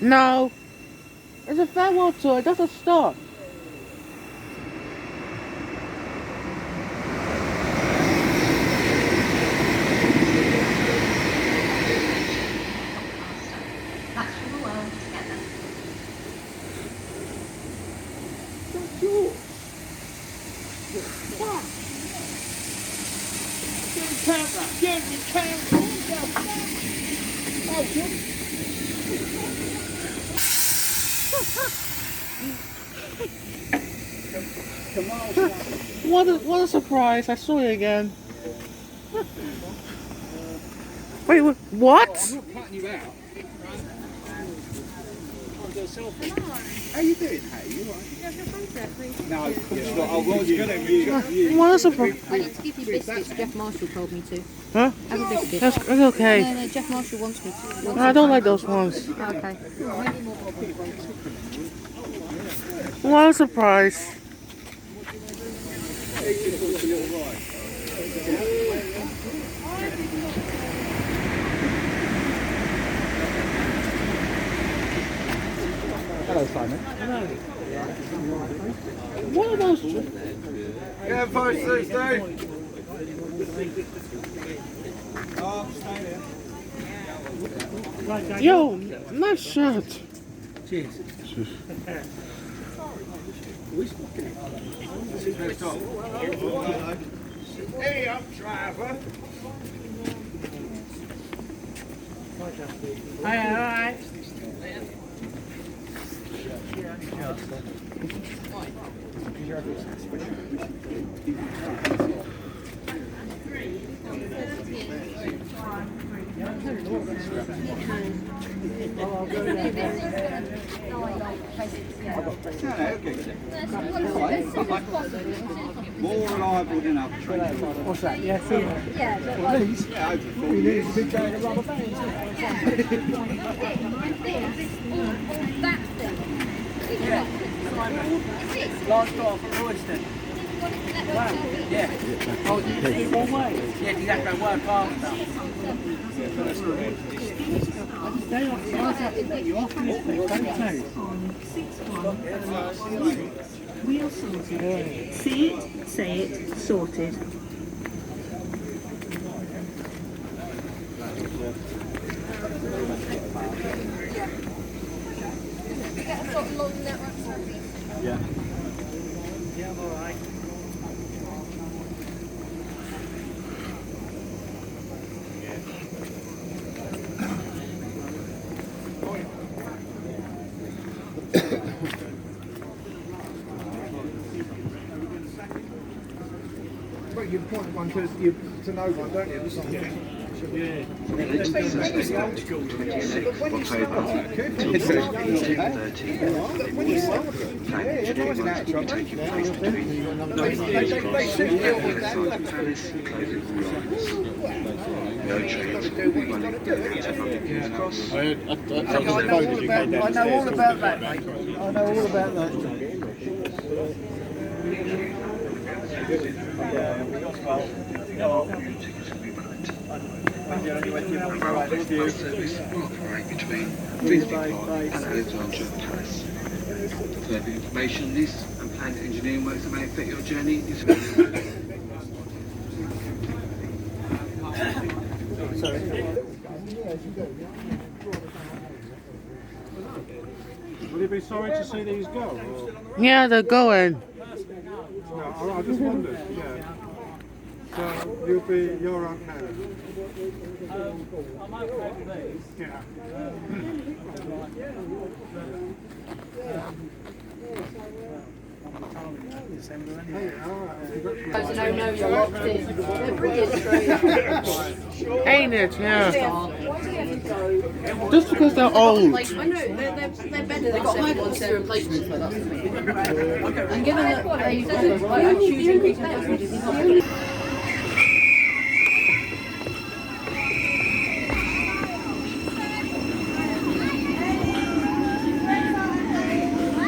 No, it's a farewell tour. It doesn't stop. What a surprise! I saw you again. Wait, what? I'm not cutting you out. How you doing, Hey? You alright? No, I was gonna. What a surprise! I need to give you biscuits. Jeff Marshall told me to. Huh? Have a biscuit. That's okay. No, Jeff Marshall wants me to. I don't like those ones. Okay. What a surprise! Hello, Simon. Hello. What are those? Yeah, post these, Dave. Yo, nice shirt. Cheers. Hey up, driver. Hi, alright. More reliable than other trains. What's that? Yeah, Yeah. these? Yeah, over 4 We need years. a big bag of rubber bands. Last off at Royston. Wow. Yeah. Oh, it's one way? Yeah, you have to work faster. They are you often don't Wheel sorted. See it, say it, sorted. Yeah. Yeah, I'm alright. But you point one to no one, don't you? This one. Yeah. October 10:13. When you started, Planning engineering works will be taking place between 9:00 Palace and closing lines. No trains will be running out King's Cross. I know all about that, mate. I know all about that. Tickets will be booked. Bus service will operate between Frisbee Park and Alexandra Palace. For further information on this and planned engineering works that may affect your journey is Will you be sorry to see these go? Or? Yeah, they're going. No, I just wondered, yeah. So you're okay. Yeah. No, you're locked in. They're brilliant. Ain't it? Yeah. Just because they're old. I know, they're better than 717 replacements for that. And given that they've got a huge increase in passengers,